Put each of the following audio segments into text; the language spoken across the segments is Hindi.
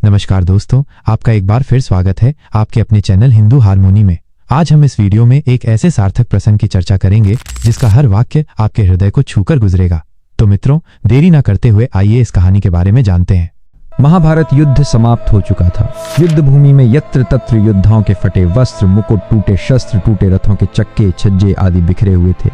नमस्कार दोस्तों, आपका एक बार फिर स्वागत है आपके अपने चैनल हिंदू हारमोनी में। आज हम इस वीडियो में एक ऐसे सार्थक प्रसंग की चर्चा करेंगे जिसका हर वाक्य आपके हृदय को छूकर गुजरेगा। तो मित्रों, देरी न करते हुए आइए इस कहानी के बारे में जानते हैं। महाभारत युद्ध समाप्त हो चुका था। युद्ध भूमि में यत्र तत्र योद्धाओं के फटे वस्त्र, मुकुट, टूटे शस्त्र, टूटे रथों के चक्के, छज्जे आदि बिखरे हुए थे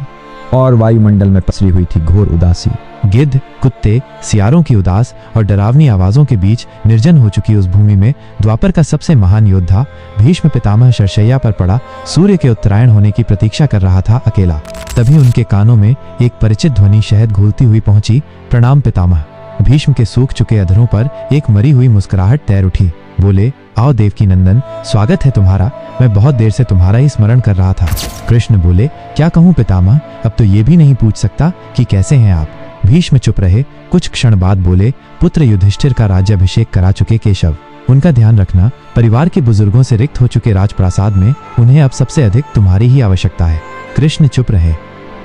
और वायुमंडल में पसरी हुई थी घोर उदासी। गिद्ध, कुत्ते, सियारों की उदास और डरावनी आवाजों के बीच निर्जन हो चुकी उस भूमि में द्वापर का सबसे महान योद्धा भीष्म पितामह शरशैया पर पड़ा सूर्य के उत्तरायण होने की प्रतीक्षा कर रहा था अकेला। तभी उनके कानों में एक परिचित ध्वनि शहद घोलती हुई पहुंची। प्रणाम पितामह। भीष्म के सूख चुके अधरों पर एक मरी हुई मुस्कुराहट तैर उठी। बोले, आओ देवकी नंदन, स्वागत है तुम्हारा। मैं बहुत देर से तुम्हारा ही स्मरण कर रहा था। कृष्ण बोले, क्या कहूँ पितामह, अब तो ये भी नहीं पूछ सकता कि कैसे हैं आप। भीष्म चुप रहे। कुछ क्षण बाद बोले, पुत्र युधिष्ठिर का राज्याभिषेक करा चुके केशव, उनका ध्यान रखना। परिवार के बुजुर्गों से रिक्त हो चुके राजप्रासाद में उन्हें अब सबसे अधिक तुम्हारी ही आवश्यकता है। कृष्ण चुप रहे।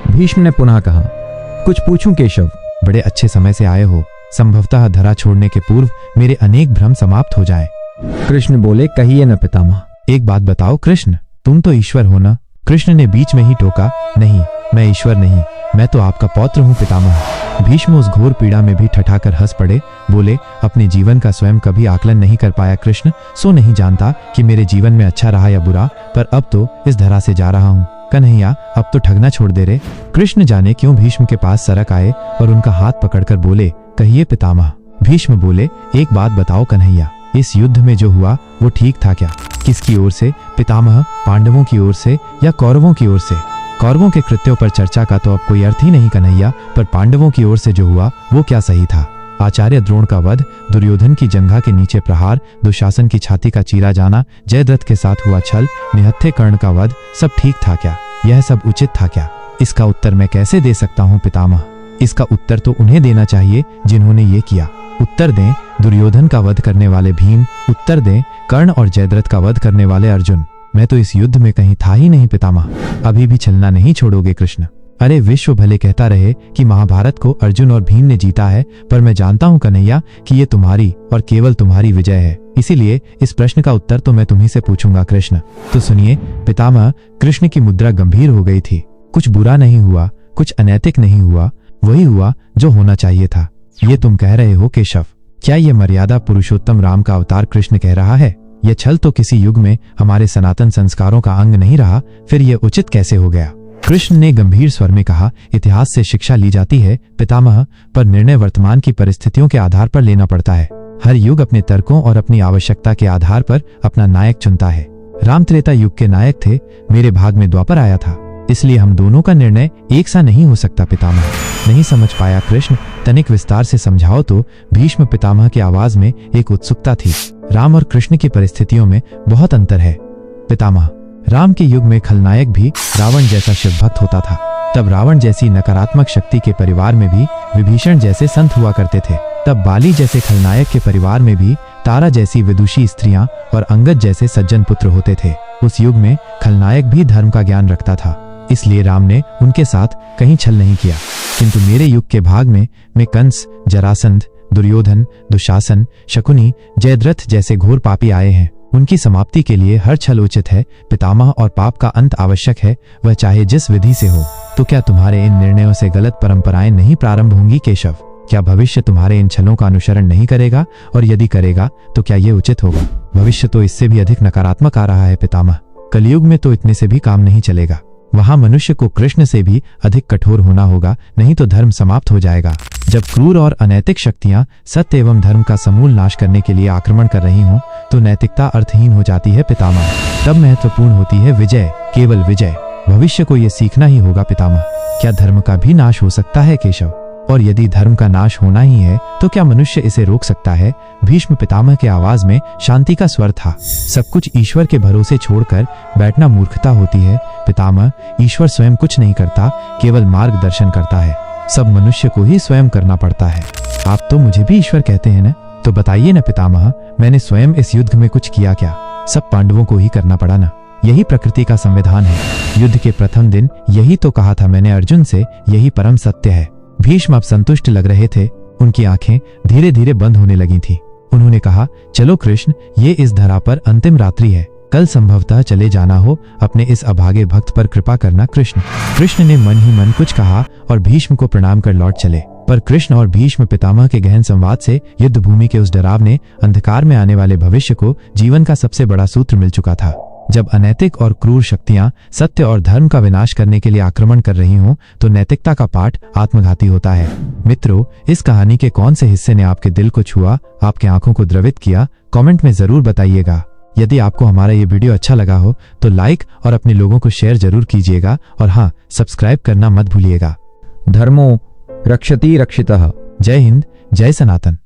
भीष्म ने पुनः कहा, कुछ पूछूं केशव? बड़े अच्छे समय से आए हो। संभवतः धरा छोड़ने के पूर्व मेरे अनेक भ्रम समाप्त हो जाएं। कृष्ण बोले, कहिए न पितामह। एक बात बताओ कृष्ण, तुम तो ईश्वर हो ना? कृष्ण ने बीच में ही टोका, नहीं, मैं ईश्वर नहीं, मैं तो आपका पौत्र हूँ पितामह। भीष्म उस घोर पीड़ा में भी ठठाकर हंस पड़े। बोले, अपने जीवन का स्वयं कभी आकलन नहीं कर पाया कृष्ण, सो नहीं जानता कि मेरे जीवन में अच्छा रहा या बुरा, पर अब तो इस धरा से जा रहा हूँ। कन्हैया, अब तो ठगना छोड़ दे रे। कृष्ण जाने क्यों भीष्म के पास सरक आए और उनका हाथ पकड़कर बोले, कहिए पितामह। भीष्म बोले, एक बात बताओ कन्हैया, इस युद्ध में जो हुआ वो ठीक था क्या? किसकी ओर से पितामह, पांडवों की ओर से या कौरवों की ओर से? कौरवों के कृत्यों पर चर्चा का तो अब कोई अर्थ ही नहीं कन्हैया, पर पांडवों की ओर से जो हुआ वो क्या सही था? आचार्य द्रोण का वध, दुर्योधन की जंघा के नीचे प्रहार, दुशासन की छाती का चीरा जाना, जयद्रथ के साथ हुआ छल, निहत्थे कर्ण का वध, सब ठीक था क्या? यह सब उचित था क्या? इसका उत्तर मैं कैसे दे सकता हूँ पितामह? इसका उत्तर तो उन्हें देना चाहिए जिन्होंने ये किया। उत्तर दें दुर्योधन का वध करने वाले भीम, उत्तर दें कर्ण और जयद्रथ का वध करने वाले अर्जुन। मैं तो इस युद्ध में कहीं था ही नहीं पितामह। अभी भी छलना नहीं छोड़ोगे कृष्ण? अरे विश्व भले कहता रहे कि महाभारत को अर्जुन और भीम ने जीता है, पर मैं जानता हूँ कन्हैया कि ये तुम्हारी और केवल तुम्हारी विजय है। इसीलिए इस प्रश्न का उत्तर तो मैं तुम्ही से पूछूंगा कृष्ण। तो सुनिए पितामह। कृष्ण की मुद्रा गंभीर हो गई थी। कुछ बुरा नहीं हुआ, कुछ अनैतिक नहीं हुआ, वही हुआ जो होना चाहिए था। ये तुम कह रहे हो केशव? क्या ये मर्यादा पुरुषोत्तम राम का अवतार कृष्ण कह रहा है? यह छल तो किसी युग में हमारे सनातन संस्कारों का अंग नहीं रहा, फिर यह उचित कैसे हो गया? कृष्ण ने गंभीर स्वर में कहा, इतिहास से शिक्षा ली जाती है पितामह, पर निर्णय वर्तमान की परिस्थितियों के आधार पर लेना पड़ता है। हर युग अपने तर्कों और अपनी आवश्यकता के आधार पर अपना नायक चुनता है। राम त्रेता युग के नायक थे, मेरे भाग में द्वापर आया था, इसलिए हम दोनों का निर्णय एक सा नहीं हो सकता पितामह। नहीं समझ पाया कृष्ण? तनिक विस्तार से समझाओ तो। भीष्म पितामह की आवाज में एक उत्सुकता थी। राम और कृष्ण की परिस्थितियों में बहुत अंतर है पितामह। राम के युग में खलनायक भी रावण जैसा शिव भक्त होता था। तब रावण जैसी नकारात्मक शक्ति के परिवार में भी विभीषण जैसे संत हुआ करते थे। तब बाली जैसे खलनायक के परिवार में भी तारा जैसी विदुषी स्त्रियां और अंगद जैसे सज्जन पुत्र होते थे। उस युग में खलनायक भी धर्म का ज्ञान रखता था, इसलिए राम ने उनके साथ कहीं छल नहीं किया। किंतु मेरे युग के भाग में कंस, जरासंध, दुर्योधन, दुशासन, शकुनी, जयद्रथ जैसे घोर पापी आए हैं। उनकी समाप्ति के लिए हर छल उचित है पितामह, और पाप का अंत आवश्यक है, वह चाहे जिस विधि से हो। तो क्या तुम्हारे इन निर्णयों से गलत परंपराएं नहीं प्रारंभ होंगी केशव? क्या भविष्य तुम्हारे इन छलों का अनुसरण नहीं करेगा? और यदि करेगा तो क्या ये उचित होगा? भविष्य तो इससे भी अधिक नकारात्मक आ रहा है पितामह। कलयुग में तो इतने से भी काम नहीं चलेगा। वहां मनुष्य को कृष्ण से भी अधिक कठोर होना होगा, नहीं तो धर्म समाप्त हो जाएगा। जब क्रूर और अनैतिक शक्तियां सत्य एवं धर्म का समूल नाश करने के लिए आक्रमण कर रही हों, तो नैतिकता अर्थहीन हो जाती है पितामह। तब महत्वपूर्ण होती है विजय, केवल विजय। भविष्य को यह सीखना ही होगा पितामह। क्या धर्म का भी नाश हो सकता है केशव? और यदि धर्म का नाश होना ही है तो क्या मनुष्य इसे रोक सकता है? भीष्म पितामह के आवाज में शांति का स्वर था। सब कुछ ईश्वर के भरोसे छोड़कर बैठना मूर्खता होती है पितामह। ईश्वर स्वयं कुछ नहीं करता, केवल मार्गदर्शन करता है। सब मनुष्य को ही स्वयं करना पड़ता है। आप तो मुझे भी ईश्वर कहते हैं न? तो बताइए न पितामह, मैंने स्वयं इस युद्ध में कुछ किया क्या? सब पांडवों को ही करना पड़ा ना। यही प्रकृति का संविधान है। युद्ध के प्रथम दिन यही तो कहा था मैंने अर्जुन से, यही परम सत्य है। भीष्म अब संतुष्ट लग रहे थे। उनकी आंखें धीरे धीरे बंद होने लगी थी। उन्होंने कहा, चलो कृष्ण, ये इस धरा पर अंतिम रात्रि है, कल संभवतः चले जाना हो, अपने इस अभागे भक्त पर कृपा करना कृष्ण। कृष्ण ने मन ही मन कुछ कहा और भीष्म को प्रणाम कर लौट चले। पर कृष्ण और भीष्म पितामह के गहन संवाद से युद्ध भूमि के उस डरावने अंधकार में आने वाले भविष्य को जीवन का सबसे बड़ा सूत्र मिल चुका था। जब अनैतिक और क्रूर शक्तियां सत्य और धर्म का विनाश करने के लिए आक्रमण कर रही हों, तो नैतिकता का पाठ आत्मघाती होता है। मित्रों, इस कहानी के कौन से हिस्से ने आपके दिल को छुआ, आपकी आंखों को द्रवित किया, कमेंट में जरूर बताइएगा। यदि आपको हमारा ये वीडियो अच्छा लगा हो तो लाइक और अपने लोगों को शेयर जरूर कीजिएगा, और हाँ, सब्सक्राइब करना मत भूलिएगा। धर्मो रक्षति रक्षितः। जय हिंद, जय सनातन।